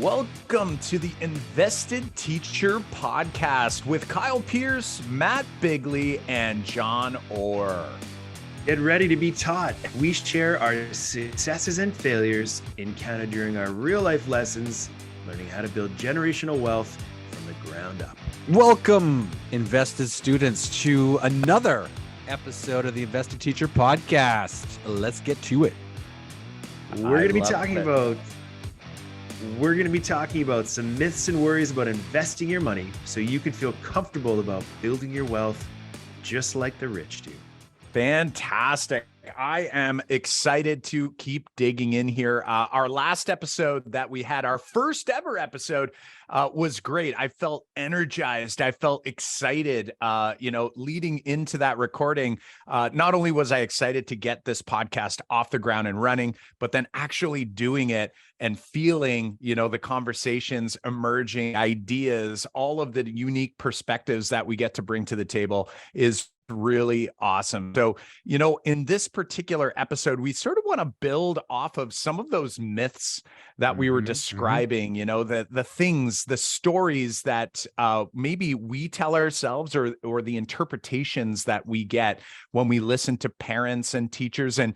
Welcome to the Invested Teacher Podcast with Kyle Pierce, Matt Bigley, and John Orr. Get ready to be taught. We share our successes and failures encountered during our real-life lessons, learning how to build generational wealth from the ground up. Welcome, invested students, to another episode of the Invested Teacher Podcast. Let's get to it. We're going to be talking about some myths and worries about investing your money so you can feel comfortable about building your wealth just like the rich do. Fantastic. I am excited to keep digging in here. Our last episode that we had, our first ever episode, was great. I felt energized. I felt excited, leading into that recording. Not only was I excited to get this podcast off the ground and running, but then actually doing it and feeling, the conversations emerging, ideas, all of the unique perspectives that we get to bring to the table is really awesome. So, in this particular episode, we sort of want to build off of some of those myths that we were describing, the things, the stories that maybe we tell ourselves or the interpretations that we get when we listen to parents and teachers. And,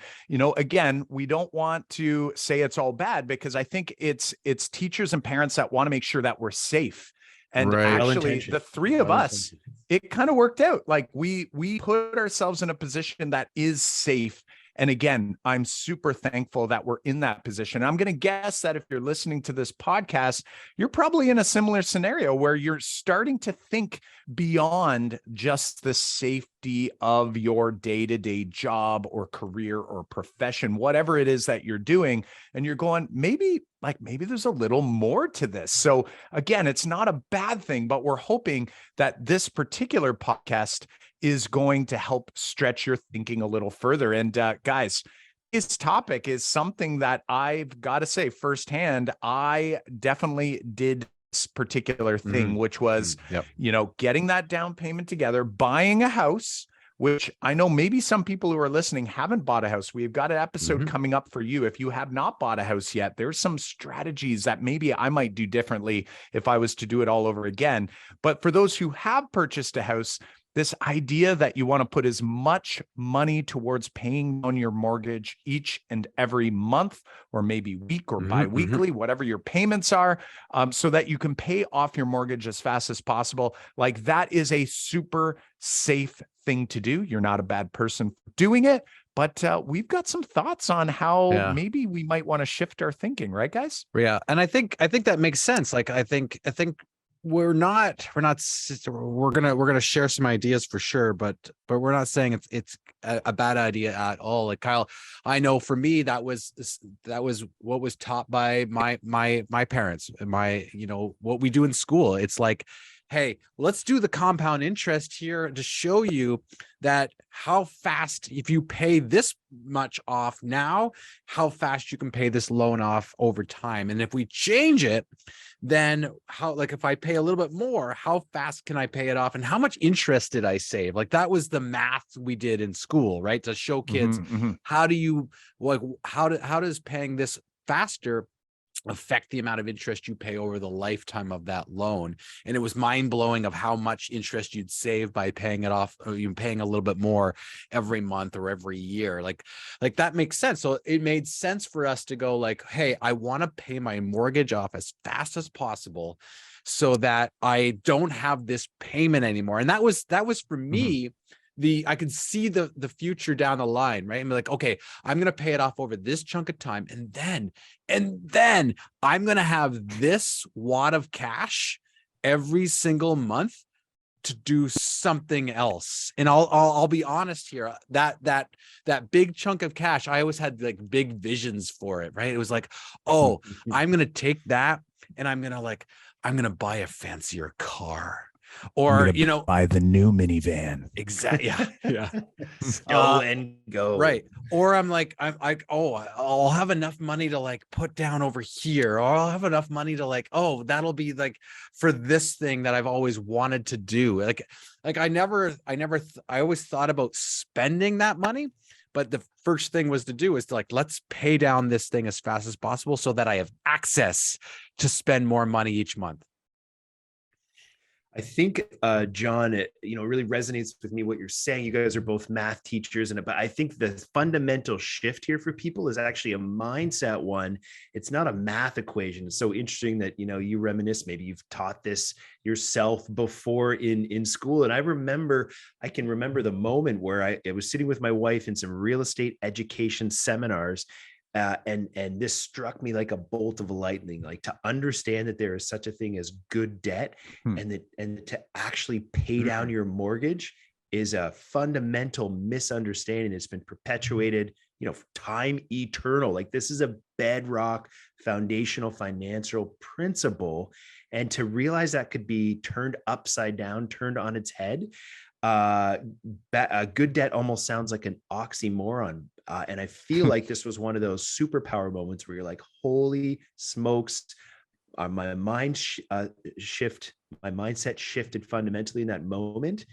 again, we don't want to say it's all bad, because I think it's teachers and parents that want to make sure that we're safe. And actually, the three of us, it kind of worked out. Like we put ourselves in a position that is safe. And again, I'm super thankful that we're in that position. I'm going to guess that if you're listening to this podcast, you're probably in a similar scenario where you're starting to think beyond just the safety of your day-to-day job or career or profession, whatever it is that you're doing. And you're going, maybe there's a little more to this. So again, it's not a bad thing, but we're hoping that this particular podcast is going to help stretch your thinking a little further. And guys, this topic is something that I've got to say firsthand, I definitely did this particular thing, which was, getting that down payment together, buying a house, which I know maybe some people who are listening haven't bought a house. We've got an episode coming up for you. If you have not bought a house yet, there's some strategies that maybe I might do differently if I was to do it all over again. But for those who have purchased a house, this idea that you want to put as much money towards paying on your mortgage each and every month, or maybe week or bi-weekly, whatever your payments are, so that you can pay off your mortgage as fast as possible. Like, that is a super safe thing to do. You're not a bad person doing it, but we've got some thoughts on how maybe we might want to shift our thinking, right, guys? Yeah, and I think that makes sense. Like, I think we're gonna share some ideas for sure, but we're not saying it's a bad idea at all. Like, Kyle, I know for me that was what was taught by my parents and what we do in school. It's like, hey, let's do the compound interest here to show you that how fast, if you pay this much off now, how fast you can pay this loan off over time. And if we change it, then if I pay a little bit more, how fast can I pay it off? And how much interest did I save? Like, that was the math we did in school, right? To show kids, how does paying this faster affect the amount of interest you pay over the lifetime of that loan. And it was mind-blowing of how much interest you'd save by paying it off, or you paying a little bit more every month or every year. Like that makes sense. So it made sense for us to go like, hey, I want to pay my mortgage off as fast as possible so that I don't have this payment anymore. And that was for me. I could see the future down the line, right? I'm like, okay, I'm going to pay it off over this chunk of time. And then I'm going to have this wad of cash every single month to do something else. And I'll be honest here, that big chunk of cash, I always had like big visions for it, right? It was like, oh, I'm going to take that and I'm going to buy a fancier car. Or, buy the new minivan. Exactly. Yeah. Go. Right. Or I'll have enough money to like put down over here, or I'll have enough money to like, that'll be like for this thing that I've always wanted to do. I always thought about spending that money, but the first thing was to do is to like, let's pay down this thing as fast as possible so that I have access to spend more money each month. I think, John, it really resonates with me what you're saying. You guys are both math teachers, but I think the fundamental shift here for people is actually a mindset one. It's not a math equation. It's so interesting that you reminisce. Maybe you've taught this yourself before in school, and I can remember the moment where I was sitting with my wife in some real estate education seminars. And this struck me like a bolt of lightning, like to understand that there is such a thing as good debt, and to actually pay down your mortgage is a fundamental misunderstanding. It's been perpetuated, time eternal. Like this is a bedrock foundational financial principle. And to realize that could be turned upside down, turned on its head, good debt almost sounds like an oxymoron. And I feel like this was one of those superpower moments where you're like, holy smokes, my mindset shifted fundamentally in that moment.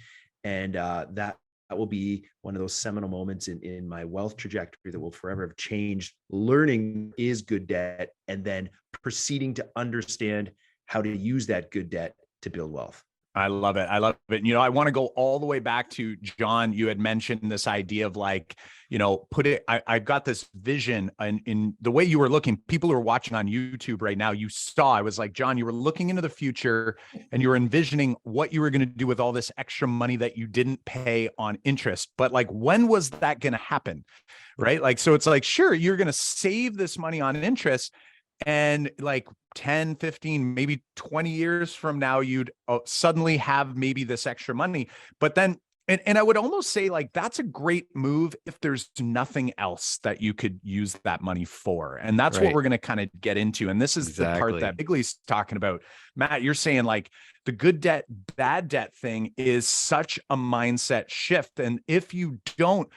And that will be one of those seminal moments in my wealth trajectory that will forever have changed. Learning is good debt, and then proceeding to understand how to use that good debt to build wealth. I love it. I love it. I want to go all the way back to John. You had mentioned this idea of like, I've got this vision in the way you were looking. People who are watching on YouTube right now, I was like, John, you were looking into the future and you were envisioning what you were going to do with all this extra money that you didn't pay on interest. But like, when was that going to happen? Right. Like, so it's like, sure, you're going to save this money on interest. And like 10, 15, maybe 20 years from now, you'd suddenly have maybe this extra money. But then, and I would almost say like, that's a great move if there's nothing else that you could use that money for. And that's what we're going to kind of get into. And this is the part that Bigley's talking about. Matt, you're saying like the good debt, bad debt thing is such a mindset shift. And if you don't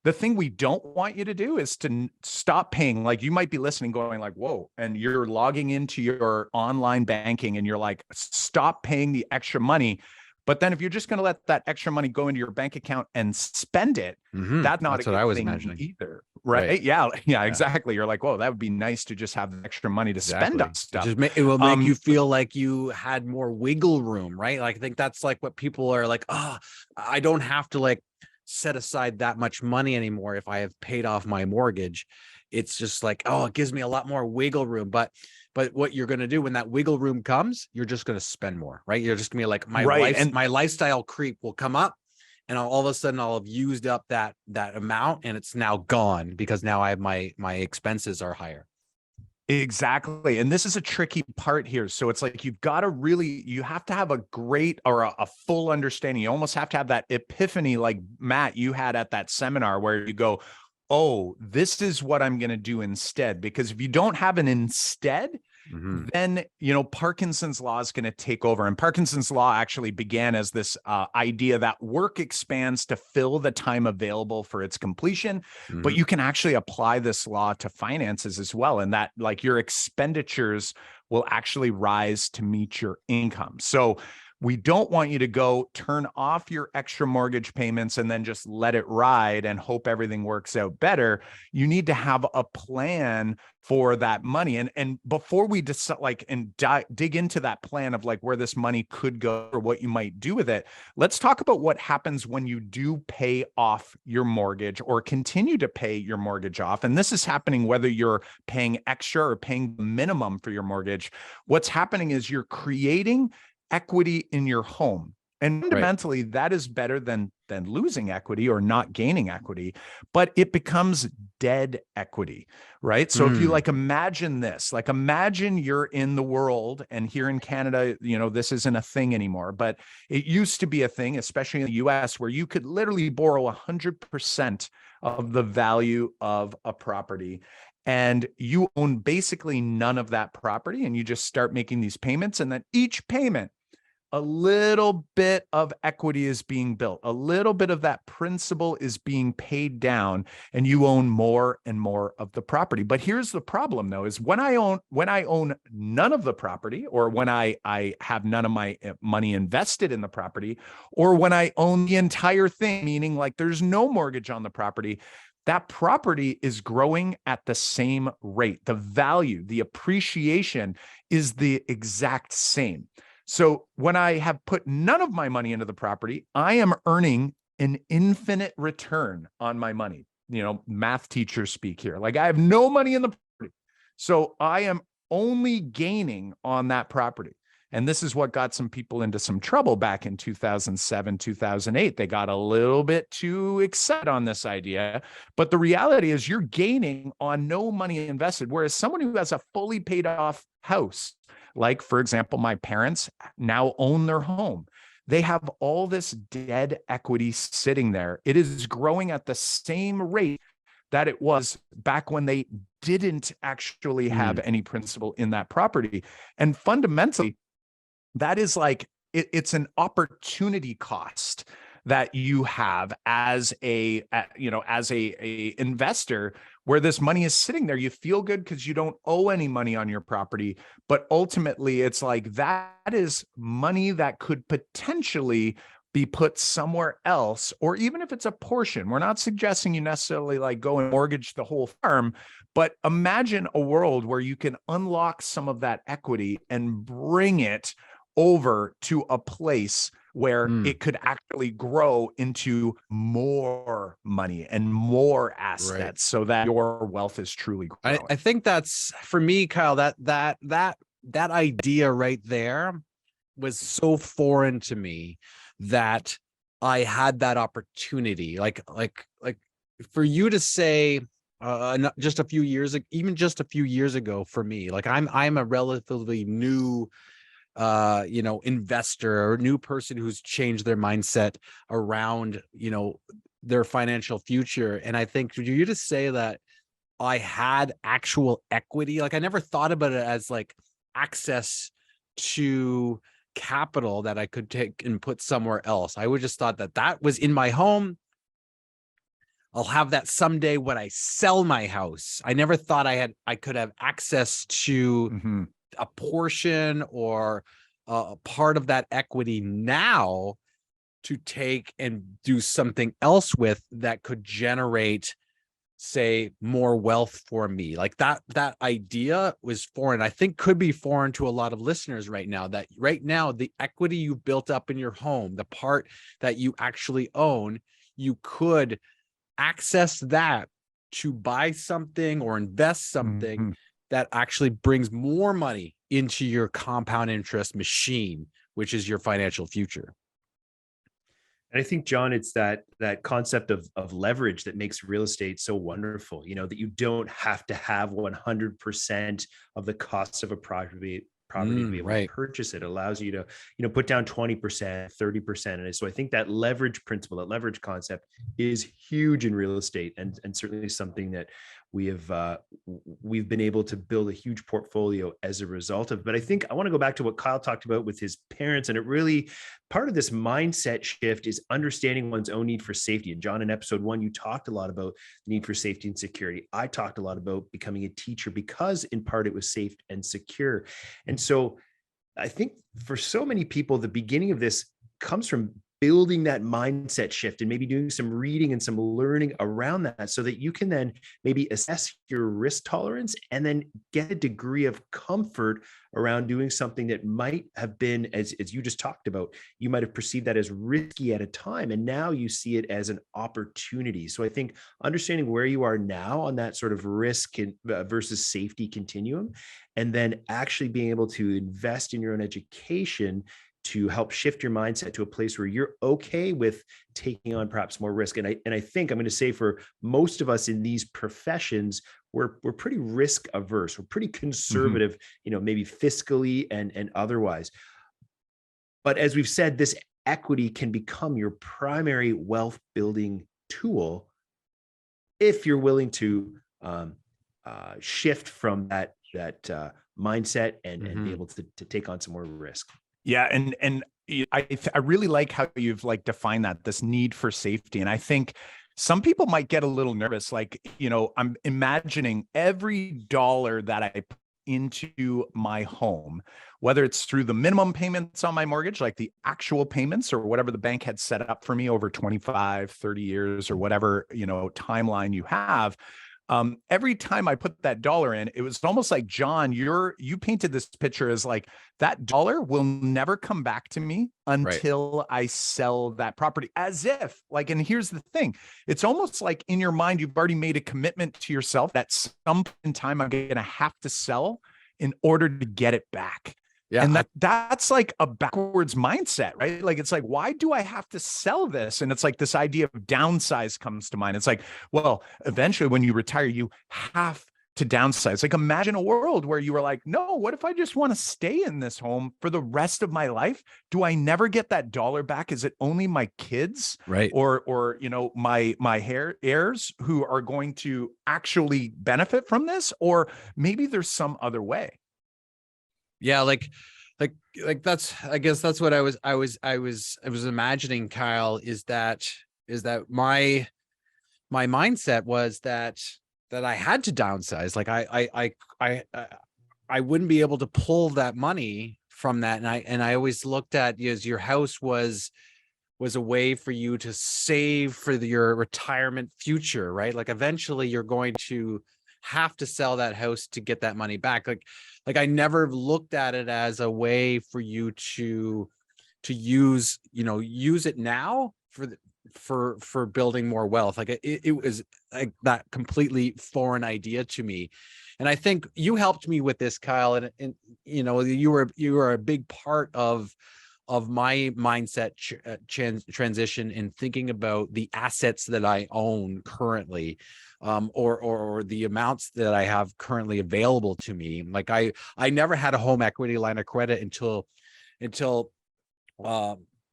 the thing we don't want you to do is to stop paying. Like you might be listening going like, whoa, and you're logging into your online banking and you're like, stop paying the extra money. But then if you're just going to let that extra money go into your bank account and spend it, that's not what I was imagining either. Right? Yeah, exactly. You're like, whoa, that would be nice to just have the extra money to spend on stuff. It will make you feel like you had more wiggle room, right? Like I think that's like what people are like, I don't have to like set aside that much money anymore if I have paid off my mortgage. It's just like, it gives me a lot more wiggle room. But what you're going to do when that wiggle room comes, you're just going to spend more, right? You're just going to be like, my lifestyle creep will come up, and all of a sudden I'll have used up that amount, and it's now gone because now I have my expenses are higher. Exactly. And this is a tricky part here. So it's like, you have to have a great or a full understanding. You almost have to have that epiphany like Matt, you had at that seminar where you go, oh, this is what I'm going to do instead. Because if you don't have an instead, then, Parkinson's law is going to take over. And Parkinson's law actually began as this idea that work expands to fill the time available for its completion. But you can actually apply this law to finances as well. And that like your expenditures will actually rise to meet your income. So we don't want you to go turn off your extra mortgage payments and then just let it ride and hope everything works out better. You need to have a plan for that money. And before we decide dig into that plan of like where this money could go or what you might do with it, let's talk about what happens when you do pay off your mortgage or continue to pay your mortgage off. And this is happening whether you're paying extra or paying the minimum for your mortgage. What's happening is you're creating equity in your home. And fundamentally, that is better than losing equity or not gaining equity, but it becomes dead equity, right? So if you imagine this, imagine you're in the world, and here in Canada, this isn't a thing anymore, but it used to be a thing, especially in the US, where you could literally borrow 100% of the value of a property. And you own basically none of that property, and you just start making these payments. And then each payment, a little bit of equity is being built. A little bit of that principal is being paid down, and you own more and more of the property. But here's the problem though, is when I own none of the property, or when I have none of my money invested in the property, or when I own the entire thing, meaning like there's no mortgage on the property, that property is growing at the same rate. The value, the appreciation is the exact same. So when I have put none of my money into the property, I am earning an infinite return on my money. Math teachers speak here. Like, I have no money in the property, so I am only gaining on that property. And this is what got some people into some trouble back in 2007, 2008. They got a little bit too excited on this idea. But the reality is you're gaining on no money invested. Whereas someone who has a fully paid off house, like, for example, my parents now own their home. They have all this dead equity sitting there. It is growing at the same rate that it was back when they didn't actually have any principal in that property. And fundamentally, that is like, it's an opportunity cost that you have as a investor, where this money is sitting there. You feel good because you don't owe any money on your property, but ultimately it's like, that is money that could potentially be put somewhere else, or even if it's a portion. We're not suggesting you necessarily like go and mortgage the whole farm, but imagine a world where you can unlock some of that equity and bring it over to a place where it could actually grow into more money and more assets, so that your wealth is truly growing. I think that's, for me, Kyle, that idea right there was so foreign to me that I had that opportunity. Like for you to say, just a few years, even just a few years ago, for me, like I'm a relatively new investor, or new person who's changed their mindset around, their financial future. And I think for you to say that I had actual equity, like I never thought about it as like access to capital that I could take and put somewhere else. I would just thought that was in my home. I'll have that someday when I sell my house. I never thought I could have access to a portion or a part of that equity now to take and do something else with that could generate, say, more wealth for me. Like that idea was foreign. I think could be foreign to a lot of listeners right now, that right now, the equity you've built up in your home, the part that you actually own, you could access that to buy something or invest something that actually brings more money into your compound interest machine, which is your financial future. And I think, John, it's that concept of leverage that makes real estate so wonderful, that you don't have to have 100% of the cost of a property to be able to purchase it. It allows you to, put down 20%, 30%. And so I think that leverage principle, that leverage concept is huge in real estate, and certainly something that we've been able to build a huge portfolio as a result of. But I think I want to go back to what Kyle talked about with his parents. And it really, part of this mindset shift is understanding one's own need for safety. And John, in episode 1, you talked a lot about the need for safety and security. I talked a lot about becoming a teacher because in part it was safe and secure. And so I think for so many people, the beginning of this comes from building that mindset shift and maybe doing some reading and some learning around that, so that you can then maybe assess your risk tolerance and then get a degree of comfort around doing something that might have been, as you just talked about, you might have perceived that as risky at a time, and now you see it as an opportunity. So I think understanding where you are now on that sort of risk versus safety continuum, and then actually being able to invest in your own education to help shift your mindset to a place where you're okay with taking on perhaps more risk. And I think I'm going to say, for most of us in these professions, we're pretty risk averse. We're pretty conservative, maybe fiscally and otherwise. But as we've said, this equity can become your primary wealth building tool if you're willing to shift from that mindset and be able to take on some more risk. Yeah. And I really like how you've like defined this need for safety. And I think some people might get a little nervous. Like, I'm imagining every dollar that I put into my home, whether it's through the minimum payments on my mortgage, like the actual payments, or whatever the bank had set up for me over 25, 30 years, or whatever, timeline you have. Every time I put that dollar in, it was almost like, John, you painted this picture as like that dollar will never come back to me Right. until I sell that property, as if like, and here's the thing, it's almost like in your mind, you've already made a commitment to yourself that some time I'm going to have to sell in order to get it back. Yeah. And that's like a backwards mindset, right? Like, it's like, why do I have to sell this? And it's like this idea of downsize comes to mind. It's like, well, eventually when you retire, you have to downsize. Like, imagine a world where you were like, no, what if I just want to stay in this home for the rest of my life? Do I never get that dollar back? Is it only my kids Right. or my heirs who are going to actually benefit from this? Or maybe there's some other way. Yeah, like that's, I guess that's what I was imagining, Kyle, is that my mindset was that I had to downsize. Like I wouldn't be able to pull that money from that. And I always looked at, as your house was a way for you to save for your retirement future, right? Like eventually you're going to have to sell that house to get that money back. Like I never looked at it as a way for you to use it now for building more wealth. Like it was like that completely foreign idea to me. And I think you helped me with this, Kyle, and you were a big part of my mindset transition in thinking about the assets that I own currently, or the amounts that I have currently available to me. Like I never had a home equity line of credit until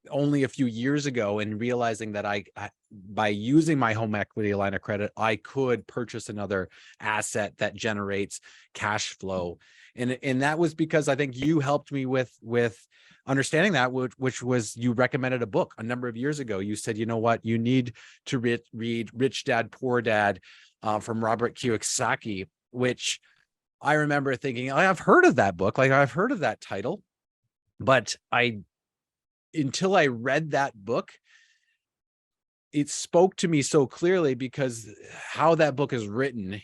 only a few years ago, and realizing that I by using my home equity line of credit, I could purchase another asset that generates cash flow. And that was because I think you helped me with understanding that, which was, you recommended a book a number of years ago. You said, you know what, you need to read Rich Dad, Poor Dad, from Robert Kiyosaki, which I remember thinking, I've heard of that book. Like I've heard of that title, but until I read that book, it spoke to me so clearly, because how that book is written,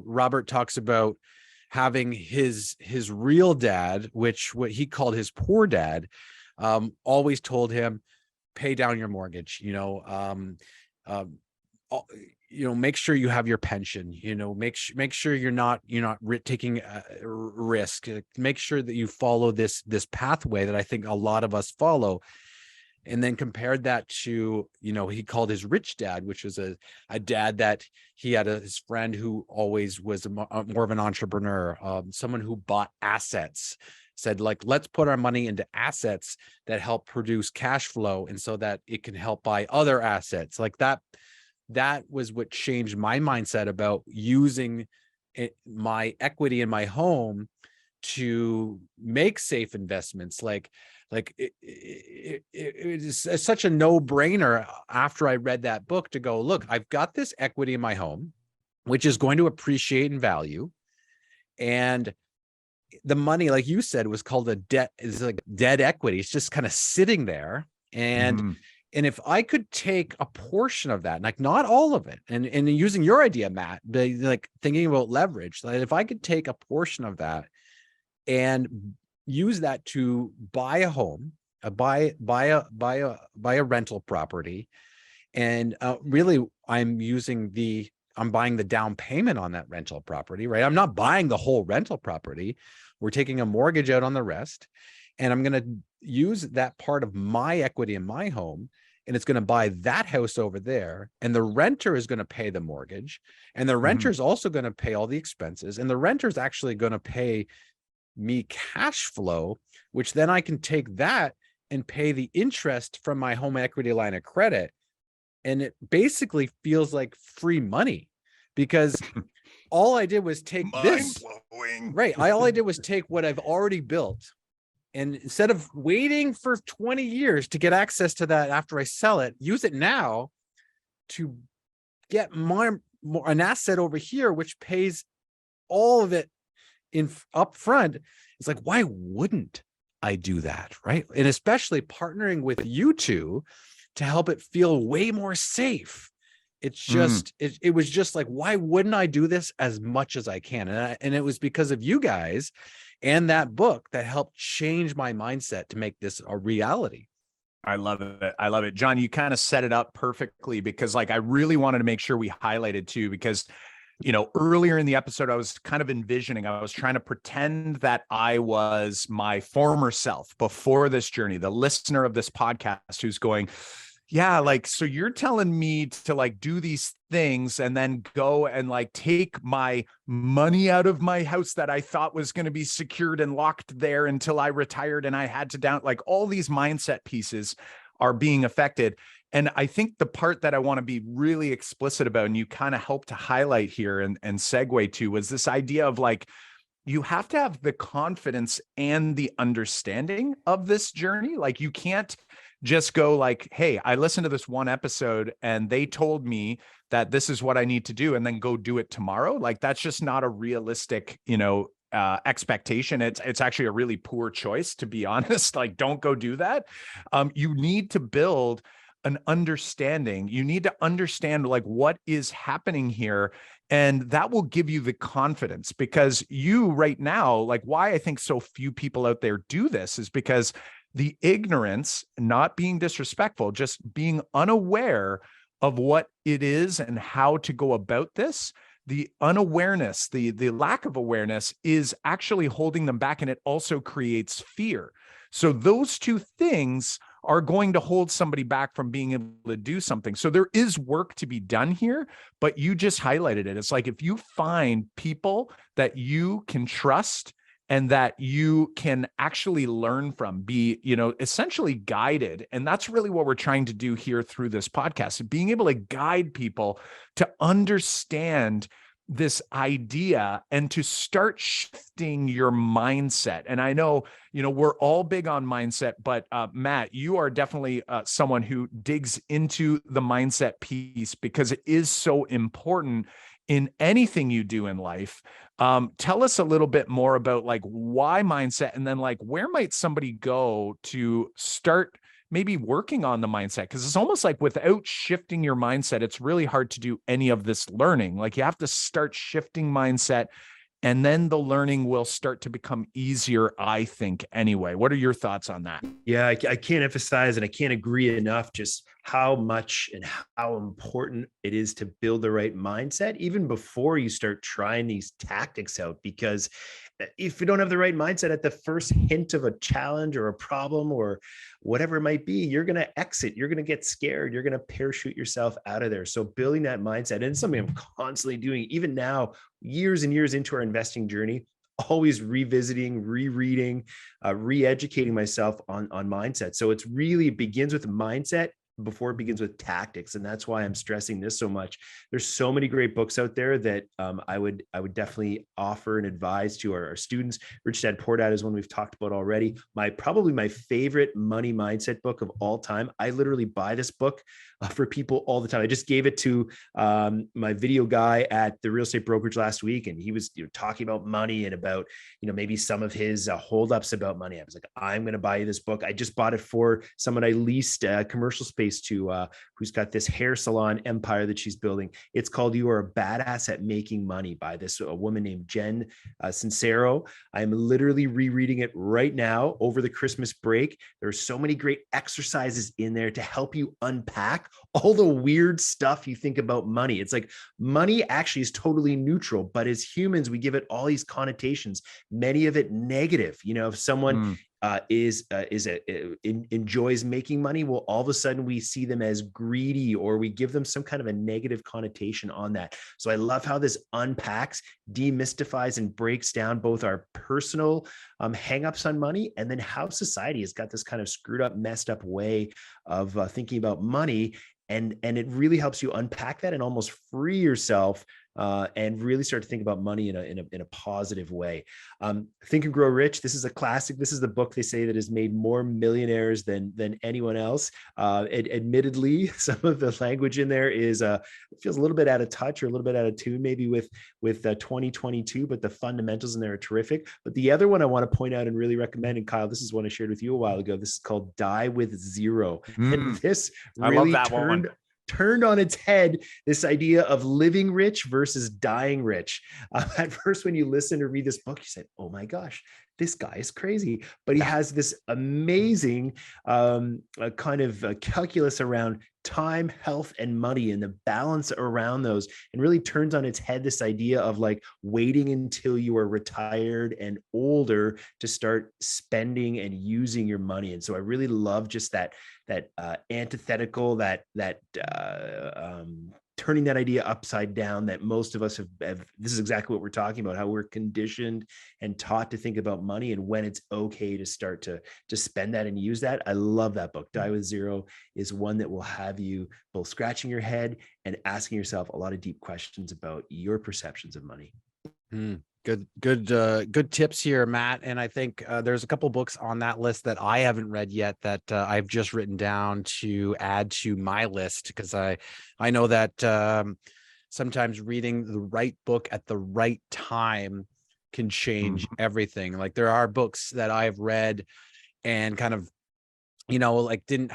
Robert talks about having his real dad, which what he called his poor dad, always told him, pay down your mortgage, make sure you have your pension, make sure you're not taking a risk, make sure that you follow this pathway that I think a lot of us follow. And then compared that to, he called his rich dad, which was a dad that he had his friend who always was more of an entrepreneur, someone who bought assets, said, like, let's put our money into assets that help produce cash flow, and so that it can help buy other assets. Like that was what changed my mindset about using my equity in my home to make safe investments. Like it is such a no-brainer after I read that book to go, look, I've got this equity in my home, which is going to appreciate in value. And the money, like you said, was called is like dead equity. It's just kind of sitting there. And if I could take a portion of that, like not all of it, and using your idea, Matt, like thinking about leverage, like if I could take a portion of that and use that to buy a home, buy a rental property, and really I'm buying the down payment on that rental property, right? I'm not buying the whole rental property. We're taking a mortgage out on the rest, and I'm going to use that part of my equity in my home, and it's going to buy that house over there, and the renter is going to pay the mortgage, and the renter is also going to pay all the expenses, and the renter is actually going to pay me cash flow, which then I can take that and pay the interest from my home equity line of credit. And it basically feels like free money, because all I did was take this, right? All I did was take what I've already built, and instead of waiting for 20 years to get access to that after I sell it, use it now to get more an asset over here, which pays all of it in upfront. It's like, why wouldn't I do that, right? And especially partnering with you two to help it feel way more safe. It's just, it was just like, why wouldn't I do this as much as I can? And it was because of you guys and that book that helped change my mindset to make this a reality. I love it. I love it. John, you kind of set it up perfectly, because like, I really wanted to make sure we highlighted too, because, you know, earlier in the episode, I was kind of envisioning, I was trying to pretend that I was my former self before this journey, the listener of this podcast who's going, yeah, like, so you're telling me to like do these things and then go and like take my money out of my house that I thought was going to be secured and locked there until I retired, and I had to down, like, all these mindset pieces are being affected. And I think the part that I want to be really explicit about, and you kind of help to highlight here and segue to, was this idea of like, you have to have the confidence and the understanding of this journey. Like, you can't just go like, hey, I listened to this one episode and they told me that this is what I need to do, and then go do it tomorrow. Like, that's just not a realistic, you know, expectation. It's actually a really poor choice, to be honest. Like, don't go do that. You need to build an understanding. You need to understand like what is happening here. And that will give you the confidence, because you right now, like, why I think so few people out there do this is because the ignorance, not being disrespectful, just being unaware of what it is and how to go about this. The unawareness, the lack of awareness is actually holding them back, and it also creates fear. So those two things are going to hold somebody back from being able to do something. So there is work to be done here, but you just highlighted it. It's like, if you find people that you can trust and that you can actually learn from, be, you know, essentially guided. And that's really what we're trying to do here through this podcast, being able to guide people to understand this idea and to start shifting your mindset. And I know, you know, we're all big on mindset, but Matt, you are definitely someone who digs into the mindset piece, because it is so important in anything you do in life. Tell us a little bit more about like why mindset, and then like where might somebody go to start maybe working on the mindset? Because it's almost like without shifting your mindset, it's really hard to do any of this learning. Like, you have to start shifting mindset, and then the learning will start to become easier, I think, anyway. What are your thoughts on that? Yeah, I can't emphasize, and I can't agree enough just how much and how important it is to build the right mindset even before you start trying these tactics out. Because if you don't have the right mindset at the first hint of a challenge or a problem or whatever it might be, you're going to exit, you're going to get scared, you're going to parachute yourself out of there. So building that mindset, and it's something I'm constantly doing, even now, years and years into our investing journey, always revisiting, rereading, re-educating myself on mindset. So it begins with mindset before it begins with tactics. And that's why I'm stressing this so much. There's so many great books out there that I would definitely offer and advise to our students. Rich Dad Poor Dad is one we've talked about already. Probably my favorite money mindset book of all time. I literally buy this book for people all the time. I just gave it to my video guy at the real estate brokerage last week, and he was talking about money and about maybe some of his holdups about money. I was like, I'm going to buy you this book. I just bought it for someone I leased commercial space to, who's got this hair salon empire that she's building. It's called "You Are a Badass at Making Money" by this woman named Jen Sincero. I'm literally rereading it right now over the Christmas break. There are so many great exercises in there to help you unpack all the weird stuff you think about money. It's like money actually is totally neutral, but as humans, we give it all these connotations, many of it negative. If someone enjoys making money, well, all of a sudden we see them as greedy, or we give them some kind of a negative connotation on that. So I love how this unpacks, demystifies, and breaks down both our personal hangups on money, and then how society has got this kind of screwed up, messed up way of thinking about money. And it really helps you unpack that and almost free yourself and really start to think about money in a positive way. Think and Grow Rich. This is a classic. This is the book they say that has made more millionaires than anyone else. Admittedly, some of the language in there feels a little bit out of touch or a little bit out of tune, maybe with 2022, but the fundamentals in there are terrific. But the other one I want to point out and really recommend, and Kyle, this is one I shared with you a while ago. This is called Die with Zero. And this really turned on its head this idea of living rich versus dying rich. At first, when you listen or read this book, you said, oh my gosh, this guy is crazy. But he has this amazing kind of calculus around time, health, and money and the balance around those, and really turns on its head this idea of like waiting until you are retired and older to start spending and using your money. And so I really love just that antithetical, that turning that idea upside down that most of us have. This is exactly what we're talking about, how we're conditioned and taught to think about money and when it's okay to start to spend that and use that. I love that book. Die with Zero is one that will have you both scratching your head and asking yourself a lot of deep questions about your perceptions of money. Good tips here, Matt. And I think there's a couple books on that list that I haven't read yet that I've just written down to add to my list, because I know that sometimes reading the right book at the right time can change everything. Like there are books that I've read and kind of, like didn't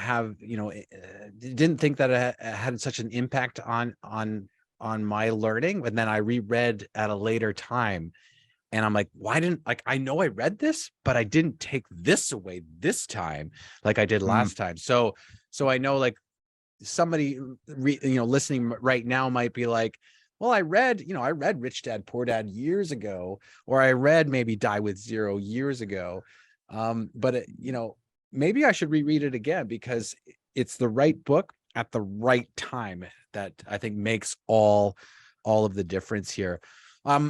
think that it had such an impact on my learning, and then I reread at a later time. And I'm like, why didn't, like, I know I read this, but I didn't take this away this time like I did last time. So I know, like, somebody listening right now might be like, well, I read Rich Dad Poor Dad years ago, or I read maybe Die with Zero years ago. But maybe I should reread it again, because it's the right book at the right time that I think makes all of the difference here. I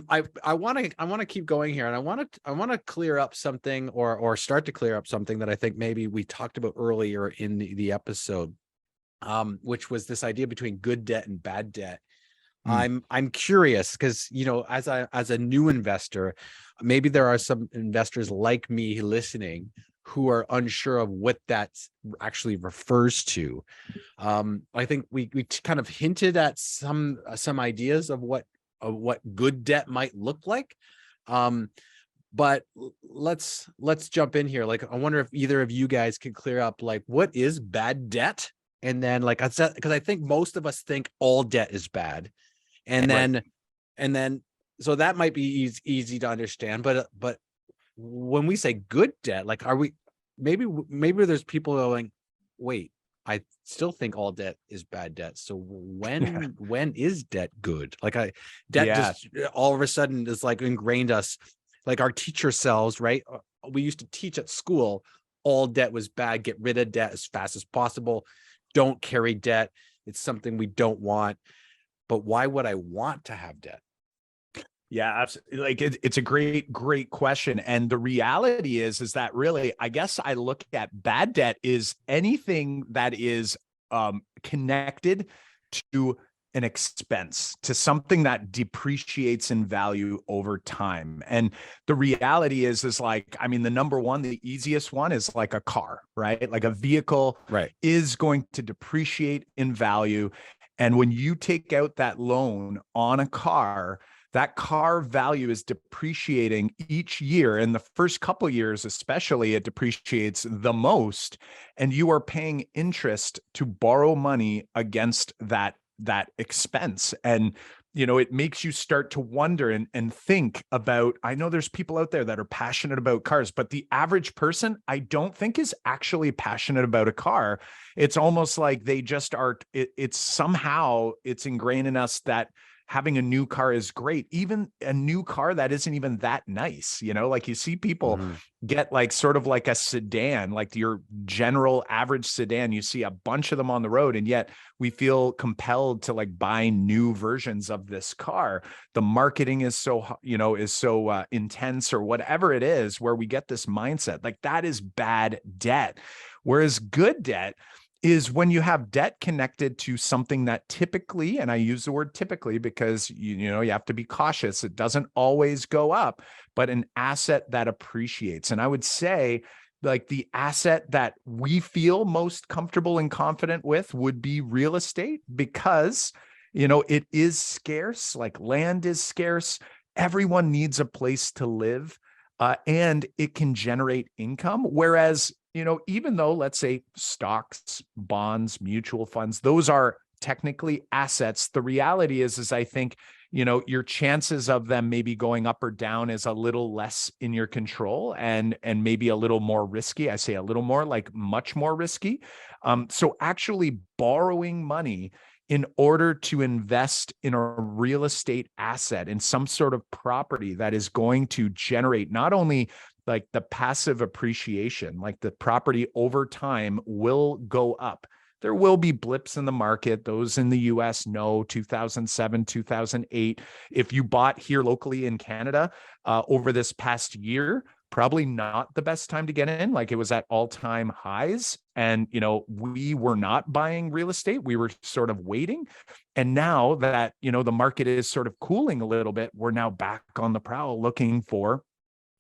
want to keep going here, and I want to clear up something, or start to clear up something that I think maybe we talked about earlier in the episode, which was this idea between good debt and bad debt. I'm curious, because as a new investor, maybe there are some investors like me listening who are unsure of what that actually refers to. I think we kind of hinted at some ideas of what good debt might look like. But let's jump in here. Like, I wonder if either of you guys could clear up, like, what is bad debt? And then, like I said, because I think most of us think all debt is bad. And then, so that might be easy to understand. But when we say good debt, like, are we, maybe there's people going, wait, I still think all debt is bad debt. So when is debt good? Like, debt just all of a sudden is like ingrained us, like our teacher selves, right? We used to teach at school, all debt was bad. Get rid of debt as fast as possible. Don't carry debt. It's something we don't want. But why would I want to have debt? Yeah, absolutely. Like, it's a great question. And the reality is that really, I guess I look at bad debt is anything that is connected to an expense, to something that depreciates in value over time. And the reality is like, I mean, the number one, the easiest one is like a car, right? Like a vehicle is going to depreciate in value. And when you take out that loan on a car, that car value is depreciating each year. In the first couple of years, especially, it depreciates the most. And you are paying interest to borrow money against that expense. And, it makes you start to wonder and think about, I know there's people out there that are passionate about cars, but the average person, I don't think, is actually passionate about a car. It's almost like they just are. It's somehow it's ingrained in us that having a new car is great, even a new car that isn't even that nice. Like, you see people get like sort of like a sedan, like your general average sedan. You see a bunch of them on the road, and yet we feel compelled to like buy new versions of this car. The marketing is so, intense, or whatever it is, where we get this mindset. Like, that is bad debt. Whereas good debt is when you have debt connected to something that typically, and I use the word typically because you have to be cautious, it doesn't always go up, but an asset that appreciates. And I would say, like, the asset that we feel most comfortable and confident with would be real estate, because it is scarce. Like, land is scarce. Everyone needs a place to live, and it can generate income. Whereas even though, let's say, stocks, bonds, mutual funds, those are technically assets. The reality is I think, your chances of them maybe going up or down is a little less in your control, and maybe a little more risky. I say a little more, like much more risky. So actually borrowing money in order to invest in a real estate asset, in some sort of property that is going to generate not only like the passive appreciation, like the property over time will go up. There will be blips in the market. Those in the US know 2007, 2008. If you bought here locally in Canada over this past year, probably not the best time to get in. Like, it was at all-time highs. And, we were not buying real estate. We were sort of waiting. And now that, the market is sort of cooling a little bit, we're now back on the prowl looking for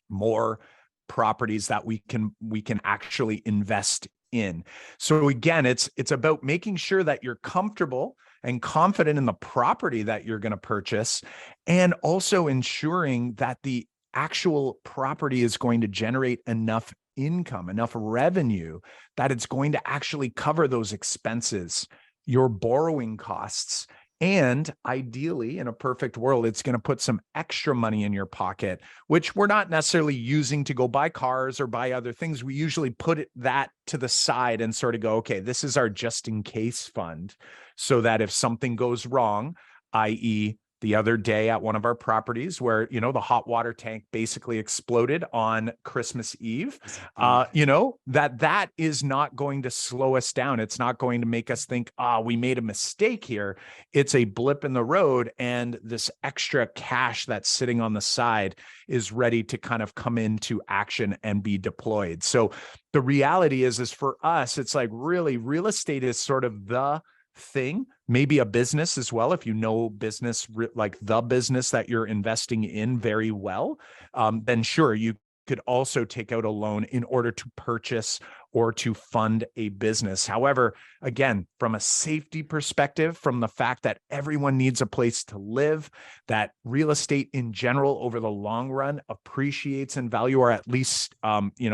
more properties that we can actually invest in. So again, it's about making sure that you're comfortable and confident in the property that you're going to purchase, and also ensuring that the actual property is going to generate enough income, enough revenue, that it's going to actually cover those expenses, your borrowing costs. And ideally, in a perfect world, it's going to put some extra money in your pocket, which we're not necessarily using to go buy cars or buy other things. We usually put that to the side and sort of go, okay, this is our just in case fund, so that if something goes wrong, i.e., the other day at one of our properties where, the hot water tank basically exploded on Christmas Eve, that is not going to slow us down. It's not going to make us think, we made a mistake here. It's a blip in the road, and this extra cash that's sitting on the side is ready to kind of come into action and be deployed. So the reality is for us, it's like really real estate is sort of the thing, maybe a business as well. If you know business, like the business that you're investing in very well, then sure, you could also take out a loan in order to purchase or to fund a business. However, again, from a safety perspective, from the fact that everyone needs a place to live, that real estate in general over the long run appreciates in value, or at least,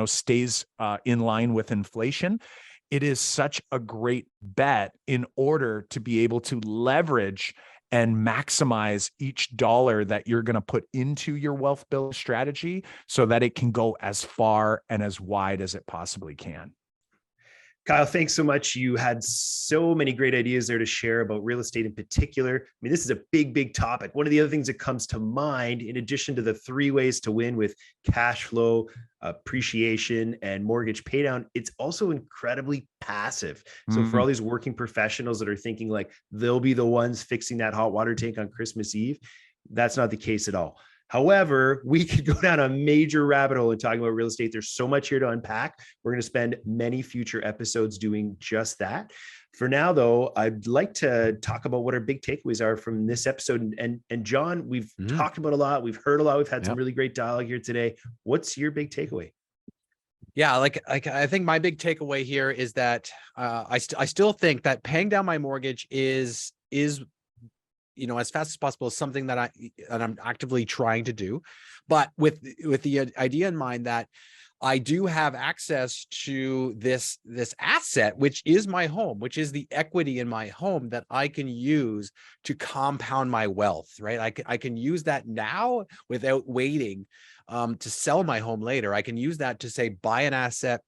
stays in line with inflation, it is such a great bet in order to be able to leverage and maximize each dollar that you're going to put into your wealth building strategy, so that it can go as far and as wide as it possibly can. Kyle, thanks so much. You had so many great ideas there to share about real estate in particular. I mean, this is a big, big topic. One of the other things that comes to mind, in addition to the 3 ways to win with cash flow, appreciation, and mortgage paydown, it's also incredibly passive. So for all these working professionals that are thinking like they'll be the ones fixing that hot water tank on Christmas Eve, that's not the case at all. However, we could go down a major rabbit hole in talking about real estate. There's so much here to unpack. We're going to spend many future episodes doing just that. For now, though, I'd like to talk about what our big takeaways are from this episode. And John, we've talked about a lot. We've heard a lot. We've had some really great dialogue here today. What's your big takeaway? Yeah, like I think my big takeaway here is that I still think that paying down my mortgage is as fast as possible is something that I'm actively trying to do, but with the idea in mind that I do have access to this asset, which is my home, which is the equity in my home that I can use to compound my wealth, right? I can use that now without waiting to sell my home later. I can use that to say, buy an asset,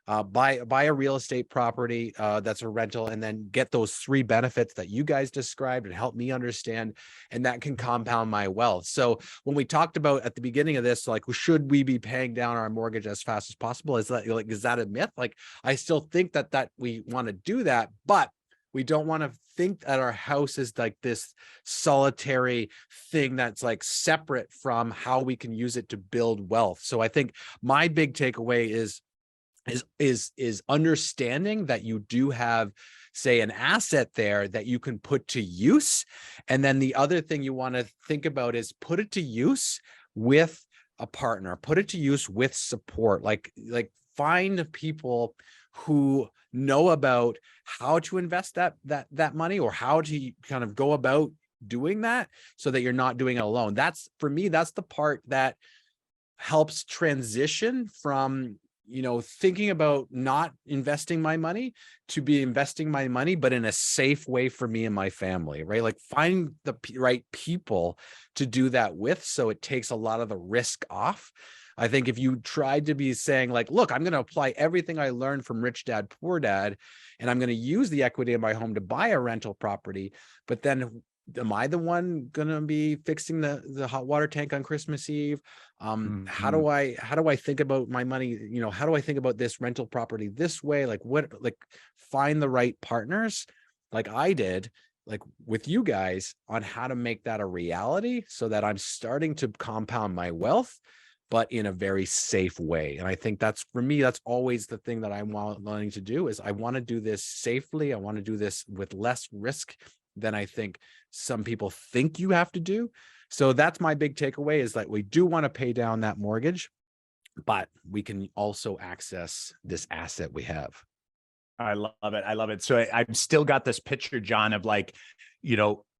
buy a real estate property that's a rental, and then get those 3 benefits that you guys described and help me understand, and that can compound my wealth. So when we talked about at the beginning of this, like, should we be paying down our mortgage as fast as possible? Is that a myth? Like, I still think that we want to do that, but we don't want to think that our house is like this solitary thing that's like separate from how we can use it to build wealth. So I think my big takeaway is understanding that you do have, say, an asset there that you can put to use. And then the other thing you want to think about is put it to use with a partner, put it to use with support, like find people who know about how to invest that money, or how to kind of go about doing that, so that you're not doing it alone. For me, that's the part that helps transition from thinking about not investing my money to be investing my money, but in a safe way for me and my family, right? Like find the right people to do that with. So it takes a lot of the risk off. I think if you tried to be saying like, look, I'm going to apply everything I learned from Rich Dad, Poor Dad, and I'm going to use the equity in my home to buy a rental property, but then am I the one going to be fixing the hot water tank on Christmas Eve? How do I think about my money? How do I think about this rental property this way? Like find the right partners like I did, like with you guys on how to make that a reality so that I'm starting to compound my wealth, but in a very safe way. And I think that's, for me, that's always the thing that I'm wanting to do is I want to do this safely. I want to do this with less risk than I think some people think you have to do. So that's my big takeaway is that we do want to pay down that mortgage, but we can also access this asset we have. I love it. I love it. So I've still got this picture, John, of like,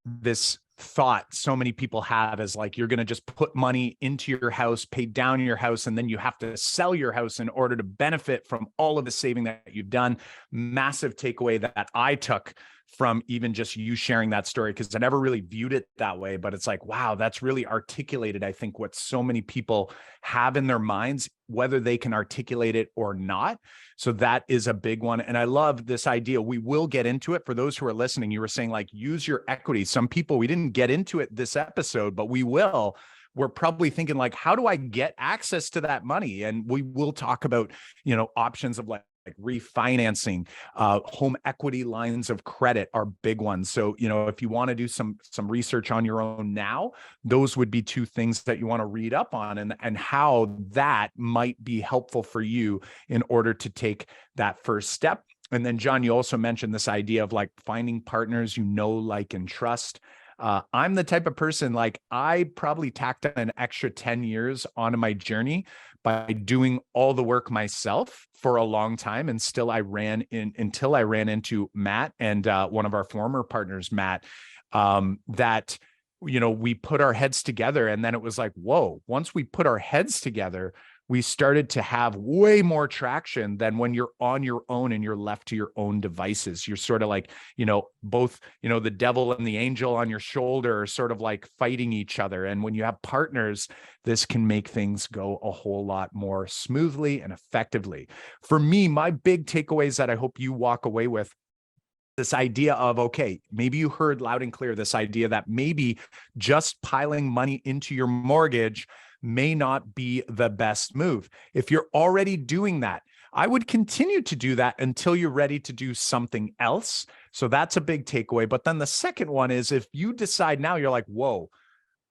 this thought so many people have is like, you're going to just put money into your house, pay down your house, and then you have to sell your house in order to benefit from all of the saving that you've done. Massive takeaway that I took from even just you sharing that story, because I never really viewed it that way, but it's like, wow, that's really articulated, I think, what so many people have in their minds, whether they can articulate it or not. So that is a big one. And I love this idea. We will get into it. For those who are listening, you were saying like, use your equity. Some people, we didn't get into it this episode, but we will. We're probably thinking like, how do I get access to that money? And we will talk about, options of like refinancing, home equity lines of credit are big ones. So, if you want to do some research on your own now, those would be two things that you want to read up on and how that might be helpful for you in order to take that first step. And then, John, you also mentioned this idea of like finding partners like, and trust. I'm the type of person, like I probably tacked an extra 10 years onto my journey by doing all the work myself for a long time. And still until I ran into Matt and one of our former partners, Matt, that, we put our heads together. And then it was like, whoa, once we put our heads together, we started to have way more traction than when you're on your own and you're left to your own devices. You're sort of like, both, the devil and the angel on your shoulder are sort of like fighting each other. And when you have partners, this can make things go a whole lot more smoothly and effectively. For me, my big takeaways that I hope you walk away with, this idea of, okay, maybe you heard loud and clear this idea that maybe just piling money into your mortgage may not be the best move. If you're already doing that, I would continue to do that until you're ready to do something else. So that's a big takeaway. But then the second one is if you decide now, you're like, whoa,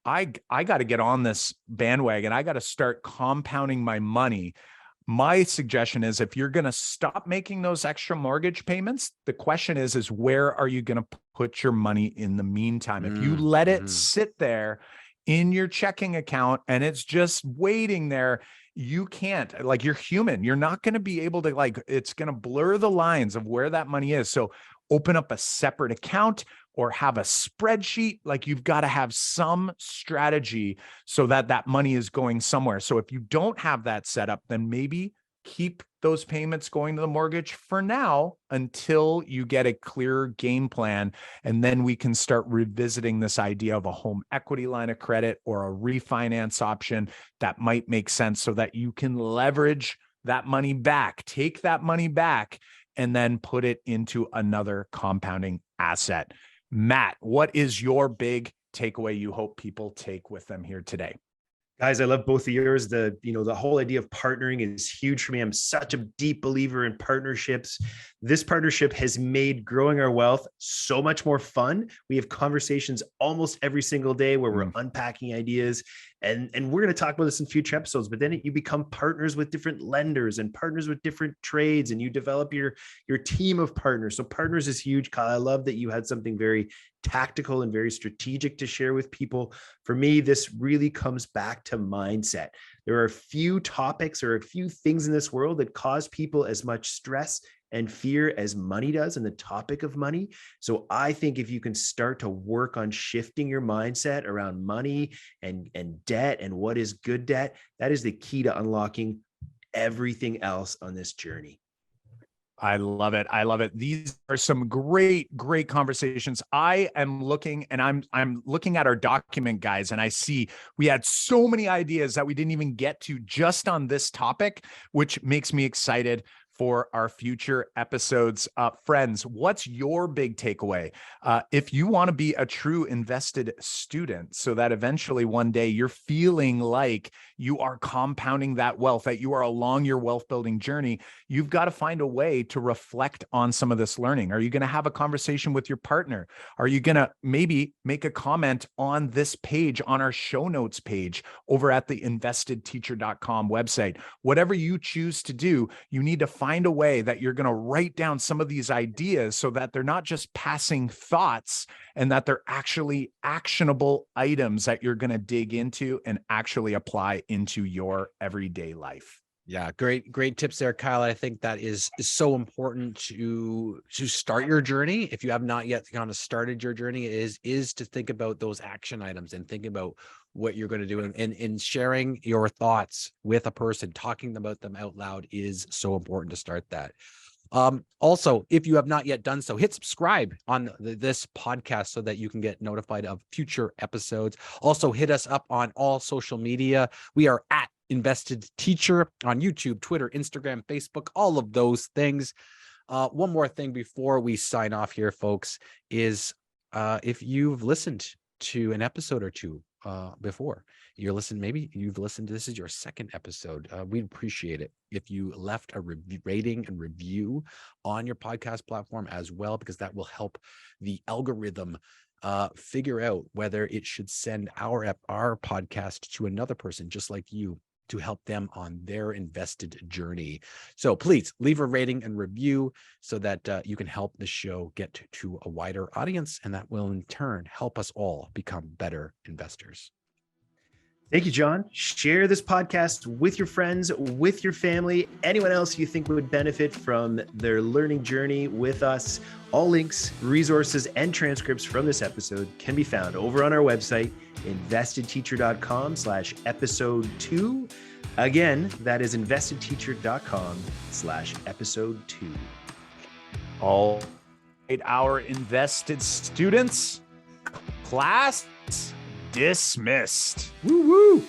I got to get on this bandwagon. I got to start compounding my money. My suggestion is if you're going to stop making those extra mortgage payments, the question is where are you going to put your money in the meantime? If you let it sit there in your checking account and it's just waiting there, you can't, like, you're human. You're not going to be able to, like, it's going to blur the lines of where that money is. So open up a separate account or have a spreadsheet. Like, you've got to have some strategy so that that money is going somewhere. So if you don't have that set up, then maybe keep those payments going to the mortgage for now until you get a clear game plan. And then we can start revisiting this idea of a home equity line of credit or a refinance option that might make sense so that you can leverage that money back, take that money back, and then put it into another compounding asset. Matt, what is your big takeaway you hope people take with them here today? Guys, I love both of yours. The whole idea of partnering is huge for me. I'm such a deep believer in partnerships. This partnership has made growing our wealth so much more fun. We have conversations almost every single day where we're unpacking ideas. And we're going to talk about this in future episodes, but then you become partners with different lenders and partners with different trades, and you develop your team of partners. So partners is huge. Kyle, I love that you had something very tactical and very strategic to share with people. For me, this really comes back to mindset. There are a few topics or a few things in this world that cause people as much stress and fear as money does, and the topic of money. So I think if you can start to work on shifting your mindset around money and debt and what is good debt, that is the key to unlocking everything else on this journey. I love it. I love it. These are some great, great conversations. I am looking and I'm looking at our document, guys, and I see we had so many ideas that we didn't even get to just on this topic, which makes me excited for our future episodes. Friends, what's your big takeaway? If you want to be a true invested student so that eventually one day you're feeling like you are compounding that wealth, that you are along your wealth building journey, you've got to find a way to reflect on some of this learning. Are you going to have a conversation with your partner? Are you going to maybe make a comment on this page, on our show notes page over at the investedteacher.com website? Whatever you choose to do, you need to find a way that you're going to write down some of these ideas so that they're not just passing thoughts and that they're actually actionable items that you're going to dig into and actually apply into your everyday life. Yeah, great tips there, Kyle. I think that is so important to start your journey. If you have not yet kind of started your journey, is to think about those action items and think about what you're going to do, and sharing your thoughts with a person, talking about them out loud is so important to start that. Also, if you have not yet done so, hit subscribe on this podcast so that you can get notified of future episodes. Also, hit us up on all social media. We are at Invested Teacher on YouTube, Twitter, Instagram, Facebook, all of those things. One more thing before we sign off here, folks, is if you've listened to an episode or two before, maybe you've listened to this is your second episode, we'd appreciate it if you left a rating and review on your podcast platform as well, because that will help the algorithm figure out whether it should send our podcast to another person just like you, to help them on their invested journey. So please leave a rating and review so that you can help the show get to a wider audience, and that will in turn help us all become better investors. Thank you, John. Share this podcast with your friends, with your family, anyone else you think would benefit from their learning journey with us. All links, resources, and transcripts from this episode can be found over on our website, investedteacher.com/episode 2. Again, that is investedteacher.com/episode 2. All right, our invested students, class dismissed. Woo woo.